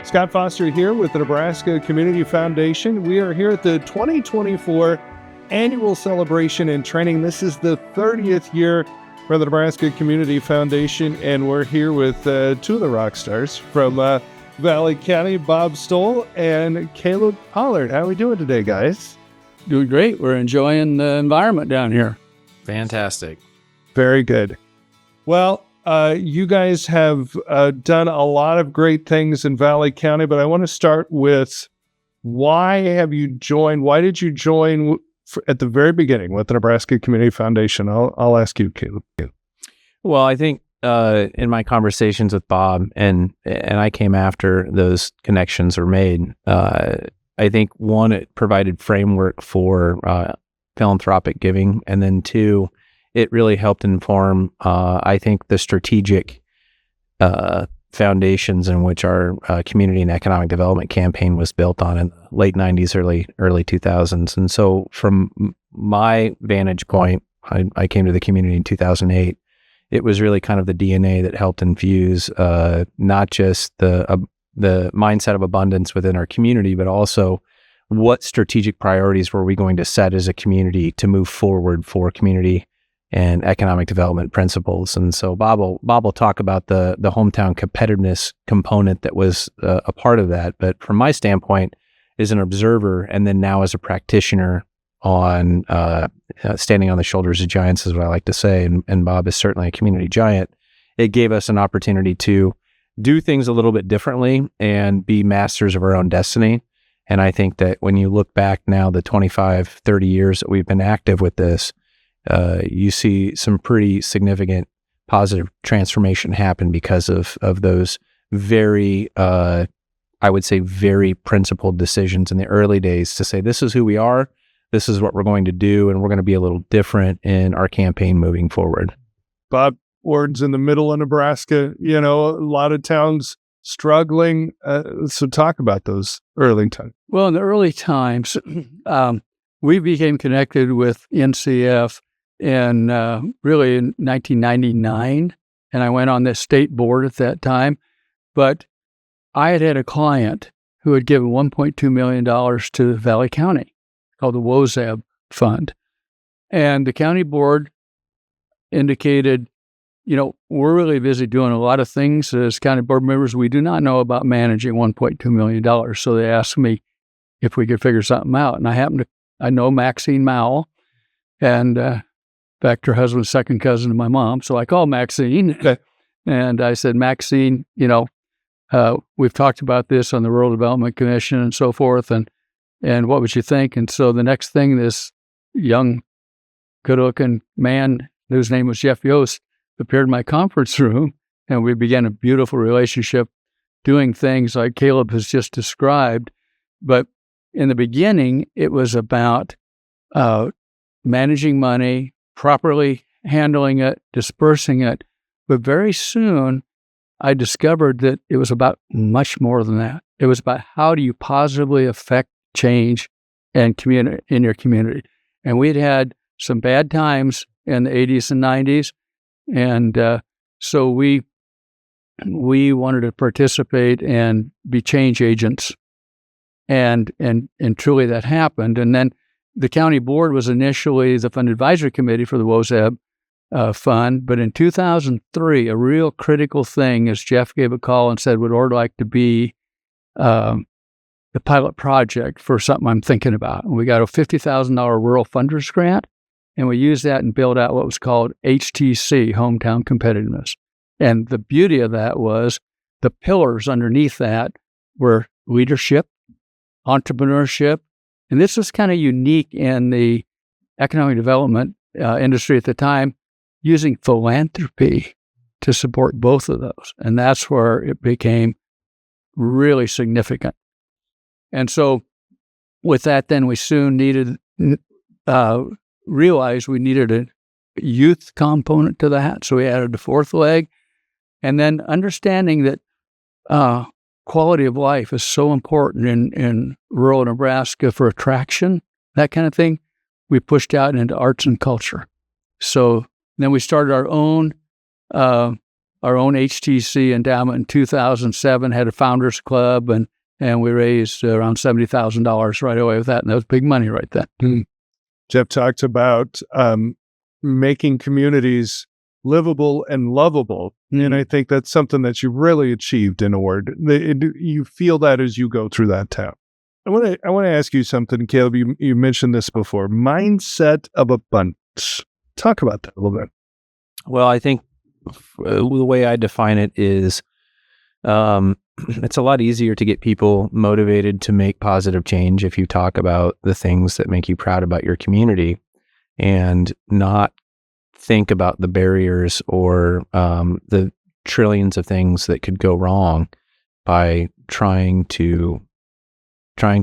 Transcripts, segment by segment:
Scott Foster here with the Nebraska Community Foundation. We are here at the 2024 annual celebration and training. This is the 30th year for the Nebraska Community Foundation, and we're here with two of the rock stars from Valley County, Bob Stowell and Caleb Pollard. How are we doing today, guys? Doing great. We're enjoying the environment down here. Fantastic. Very good. Well, you guys have done a lot of great things in Valley County, but I want to start with why did you join at the very beginning with the Nebraska Community Foundation? I'll ask you, Caleb. Well, I think in my conversations with Bob, and I came after those connections were made, I think one, it provided framework for philanthropic giving, and then two, it really helped inform, I think, the strategic foundations in which our community and economic development campaign was built on in the late 90s, early 2000s. And so from my vantage point, I came to the community in 2008. It was really kind of the DNA that helped infuse not just the mindset of abundance within our community, but also what strategic priorities were we going to set as a community to move forward for community and economic development principles. And so Bob will talk about the hometown competitiveness component that was a part of that. But from my standpoint, as an observer and then now as a practitioner on standing on the shoulders of giants is what I like to say, and Bob is certainly a community giant, it gave us an opportunity to do things a little bit differently and be masters of our own destiny. And I think that when you look back now, the 25, 30 years that we've been active with this, you see some pretty significant positive transformation happen because of those very, I would say, very principled decisions in the early days to say, this is who we are, this is what we're going to do, and we're going to be a little different in our campaign moving forward. Bob, Ward's in the middle of Nebraska, a lot of towns struggling. So talk about those early times. Well, in the early times, we became connected with NCF in really in 1999, and I went on the state board at that time. But I had a client who had given $1.2 million to Valley County, called the WOZAB Fund. And the county board indicated, we're really busy doing a lot of things as county board members. We do not know about managing $1.2 million. So they asked me if we could figure something out. And I know Maxine Mowell, and in fact, her husband's second cousin to my mom. So I called Maxine and I said, Maxine, we've talked about this on the Rural Development Commission and so forth. And what would you think? And so the next thing, this young, good-looking man whose name was Jeff Yost appeared in my conference room, and we began a beautiful relationship doing things like Caleb has just described. But in the beginning, it was about managing money, properly handling it, dispersing it. But very soon, I discovered that it was about much more than that. It was about how do you positively affect change and in your community. And we'd had some bad times in the 80s and 90s. And so we wanted to participate and be change agents. And truly that happened. And then the county board was initially the fund advisory committee for the WOZAB fund. But in 2003, a real critical thing is Jeff gave a call and said, would Ord like to be the pilot project for something I'm thinking about? And we got a $50,000 rural funders grant. And we used that and built out what was called HTC, Hometown Competitiveness. And the beauty of that was the pillars underneath that were leadership, entrepreneurship. And this was kind of unique in the economic development industry at the time, using philanthropy to support both of those. And that's where it became really significant. And so with that, then we soon realized we needed a youth component to that. So we added the fourth leg. And then understanding that quality of life is so important in rural Nebraska for attraction, that kind of thing, we pushed out into arts and culture. So then we started our own our own HTC endowment in 2007, had a founders club, and we raised around $70,000 right away with that. And that was big money right then. Mm. Jeff talked about making communities livable and lovable. Mm-hmm. And I think that's something that you really achieved in Ord. You feel that as you go through that town. I want to ask you something, Caleb. You mentioned this before. Mindset of abundance. Talk about that a little bit. Well, I think the way I define it is it's a lot easier to get people motivated to make positive change if you talk about the things that make you proud about your community and not think about the barriers or the trillions of things that could go wrong by trying to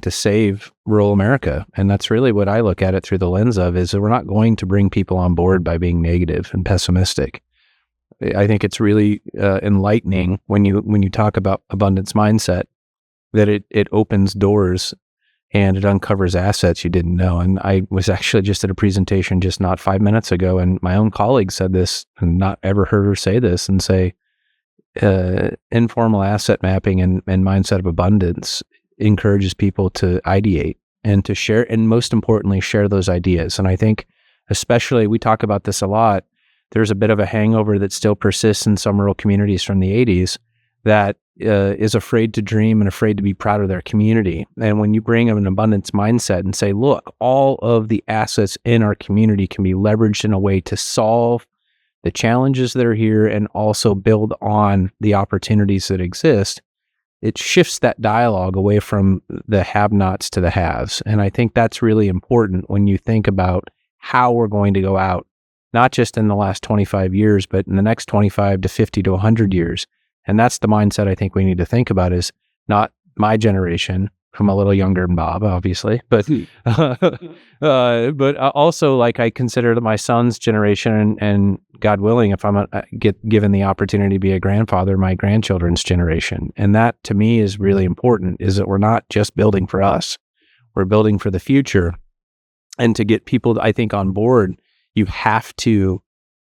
save rural America. And that's really what I look at it through the lens of, is that we're not going to bring people on board by being negative and pessimistic. I think it's really enlightening when you talk about abundance mindset, that it opens doors and it uncovers assets you didn't know. And I was actually just at a presentation just not 5 minutes ago, and my own colleague said this, and not ever heard her say this, and say informal asset mapping and mindset of abundance encourages people to ideate and to share, and most importantly, share those ideas. And I think, especially, we talk about this a lot, there's a bit of a hangover that still persists in some rural communities from the 80s that is afraid to dream and afraid to be proud of their community. And when you bring an abundance mindset and say, look, all of the assets in our community can be leveraged in a way to solve the challenges that are here and also build on the opportunities that exist, it shifts that dialogue away from the have-nots to the haves. And I think that's really important when you think about how we're going to go out, not just in the last 25 years, but in the next 25 to 50 to 100 years. And that's the mindset I think we need to think about, is not my generation. I'm a little younger than Bob, obviously, but also, like, I consider my son's generation, and God willing, if I'm given the opportunity to be a grandfather, my grandchildren's generation. And that, to me, is really important, is that we're not just building for us, we're building for the future. And to get people, I think, on board, you have to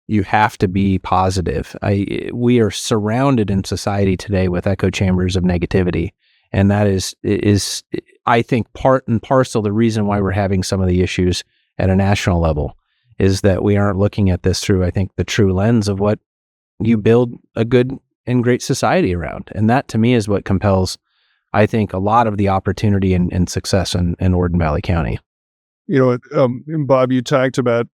be positive. We are surrounded in society today with echo chambers of negativity. And that is, I think, part and parcel the reason why we're having some of the issues at a national level, is that we aren't looking at this through, I think, the true lens of what you build a good and great society around. And that, to me, is what compels, I think, a lot of the opportunity and success in Ord Valley County. You know, Bob, you talked about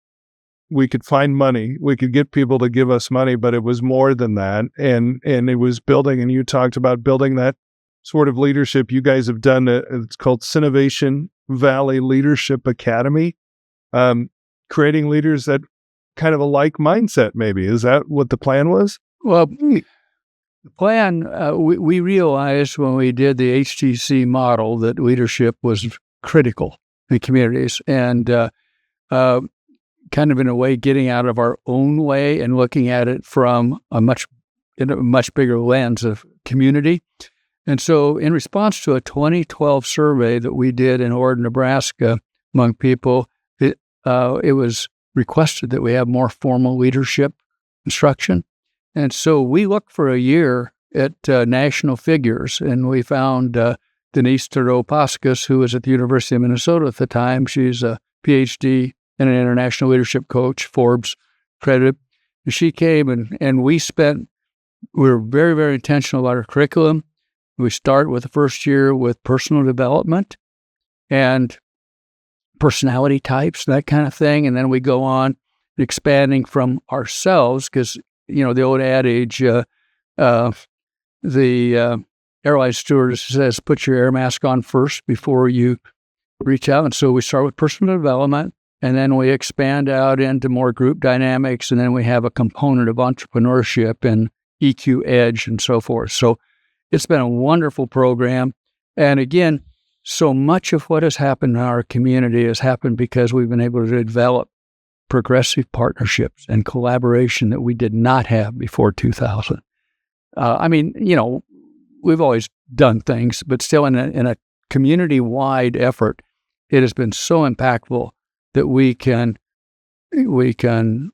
we could find money, we could get people to give us money, but it was more than that. And it was building, and you talked about building that sort of leadership. You guys have done it's called Covation Valley Leadership Academy, creating leaders that kind of a like mindset, maybe. Is that what the plan was? Well, the plan, we realized when we did the HTC model that leadership was critical in communities, and kind of, in a way, getting out of our own way and looking at it from in a much bigger lens of community. And so, in response to a 2012 survey that we did in Ord, Nebraska, among people, it was requested that we have more formal leadership instruction. And so we looked for a year at national figures, and we found Denise Theroux-Pascas, who was at the University of Minnesota at the time. She's a PhD and an international leadership coach, Forbes accredited. She came, and we were very, very intentional about our curriculum. We start with the first year with personal development and personality types, that kind of thing. And then we go on expanding from ourselves, because, you know, the old adage, the airline stewardess says, put your air mask on first before you reach out. And so we start with personal development, and then we expand out into more group dynamics, and then we have a component of entrepreneurship and EQ Edge and so forth. So it's been a wonderful program. And again, so much of what has happened in our community has happened because we've been able to develop progressive partnerships and collaboration that we did not have before 2000. I mean, you know, we've always done things, but still in a community-wide effort, it has been so impactful that we can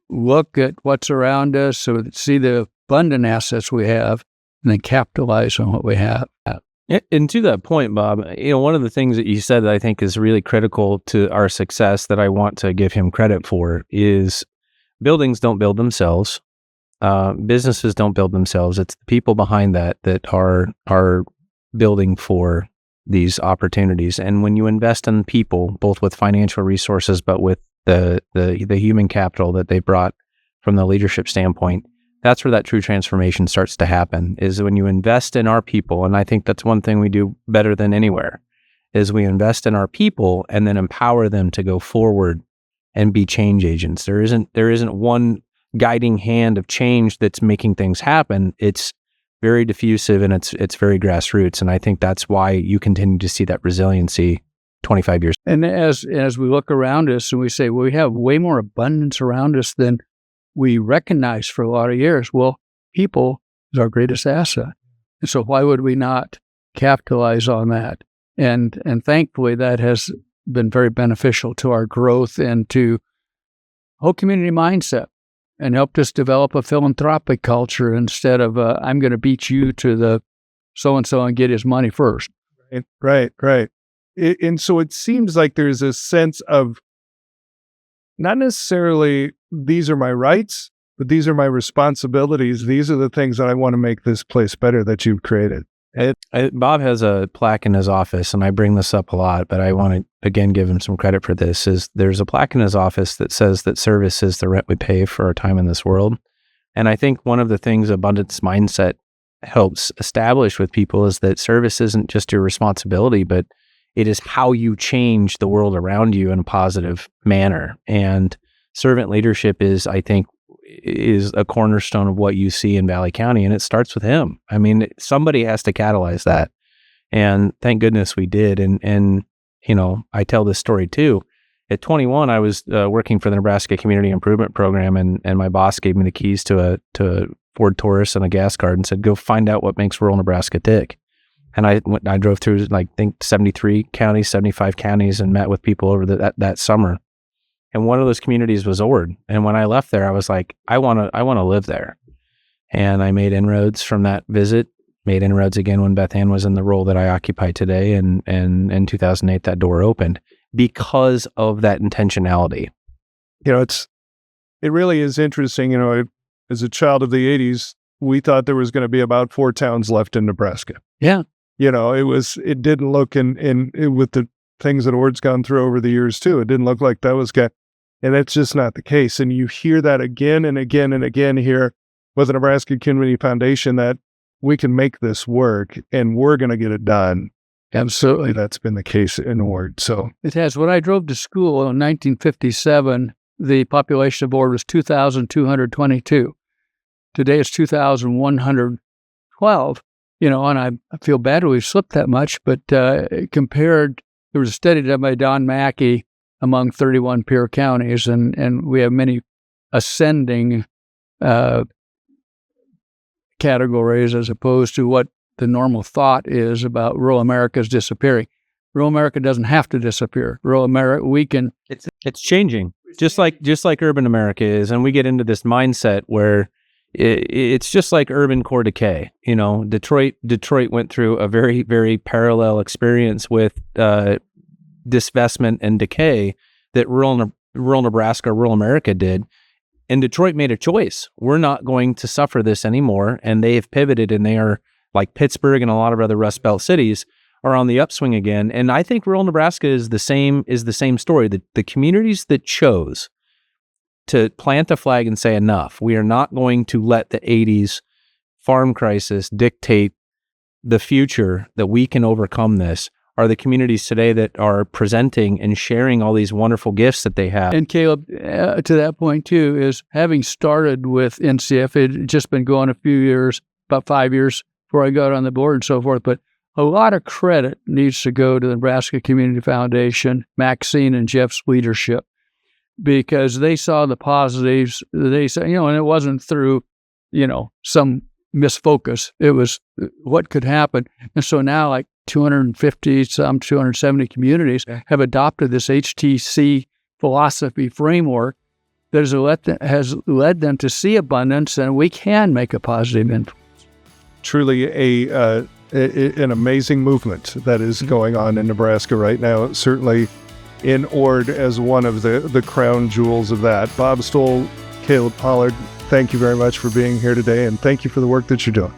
look at what's around us, so see the abundant assets we have and then capitalize on what we have. And to that point, Bob, one of the things that you said that I think is really critical to our success that I want to give him credit for is buildings don't build themselves. Businesses don't build themselves. It's the people behind that are building for these opportunities. And when you invest in people, both with financial resources, but with the human capital that they brought from the leadership standpoint, that's where that true transformation starts to happen, is when you invest in our people. And I think that's one thing we do better than anywhere, is we invest in our people and then empower them to go forward and be change agents. There isn't one guiding hand of change that's making things happen. It's very diffusive and it's very grassroots. And I think that's why you continue to see that resiliency 25 years. And as we look around us and we say, well, we have way more abundance around us than we recognize for a lot of years. Well, people is our greatest asset. And so why would we not capitalize on that? And thankfully that has been very beneficial to our growth and to whole community mindset, and helped us develop a philanthropic culture instead of I'm going to beat you to the so-and-so and get his money first. Right. And so it seems like there's a sense of not necessarily these are my rights, but these are my responsibilities. These are the things that I want to make this place better that you've created. Bob has a plaque in his office, and I bring this up a lot, but I want to, again, give him some credit for this, is there's a plaque in his office that says that service is the rent we pay for our time in this world. And I think one of the things abundance mindset helps establish with people is that service isn't just your responsibility, but it is how you change the world around you in a positive manner. And servant leadership is, I think, is a cornerstone of what you see in Valley County, and it starts with him. I mean, somebody has to catalyze that, and thank goodness we did. And I tell this story too. At 21, I was working for the Nebraska Community Improvement Program, and my boss gave me the keys to a Ford Taurus and a gas card and said, "Go find out what makes rural Nebraska tick." And I drove through, I think 73 counties, 75 counties, and met with people over that summer. And one of those communities was Ord. And when I left there, I was like, I want to live there. And I made inroads from that visit, made inroads again when Beth Ann was in the role that I occupy today. And in 2008, that door opened because of that intentionality. It really is interesting. As a child of the 80s, we thought there was going to be about 4 towns left in Nebraska. Yeah. It didn't look with the things that Ord's gone through over the years too, it didn't look like that was good. And that's just not the case. And you hear that again and again and again here with the Nebraska Community Foundation, that we can make this work and we're going to get it done. Absolutely. That's been the case in Ord. So it has. When I drove to school in 1957, the population of Ord was 2,222. Today it's 2,112. And I feel bad we've slipped that much, but compared, there was a study done by Don Mackey among 31 peer counties, and we have many ascending categories as opposed to what the normal thought is about rural America's disappearing. Rural America doesn't have to disappear. Rural America, we can. It's changing, just like urban America is, and we get into this mindset where it's just like urban core decay. Detroit went through a very, very parallel experience with disvestment and decay that rural Nebraska, rural America did. And Detroit made a choice. We're not going to suffer this anymore. And they have pivoted, and they are, like Pittsburgh and a lot of other Rust Belt cities, are on the upswing again. And I think rural Nebraska is the same story. The communities that chose to plant a flag and say, enough, we are not going to let the 80s farm crisis dictate the future, that we can overcome this, are the communities today that are presenting and sharing all these wonderful gifts that they have. And Caleb, to that point too, is having started with NCF, it had just been going a few years, about 5 years before I got on the board and so forth, but a lot of credit needs to go to the Nebraska Community Foundation, Maxine and Jeff's leadership, because they saw the positives. They said, and it wasn't through, some misfocus. It was what could happen. And so now, like 270 communities have adopted this HTC philosophy framework that has led them to see abundance, and we can make a positive influence. Truly an amazing movement that is going on in Nebraska right now. Certainly in Ord as one of the crown jewels of that. Bob Stowell, Caleb Pollard, thank you very much for being here today, and thank you for the work that you're doing.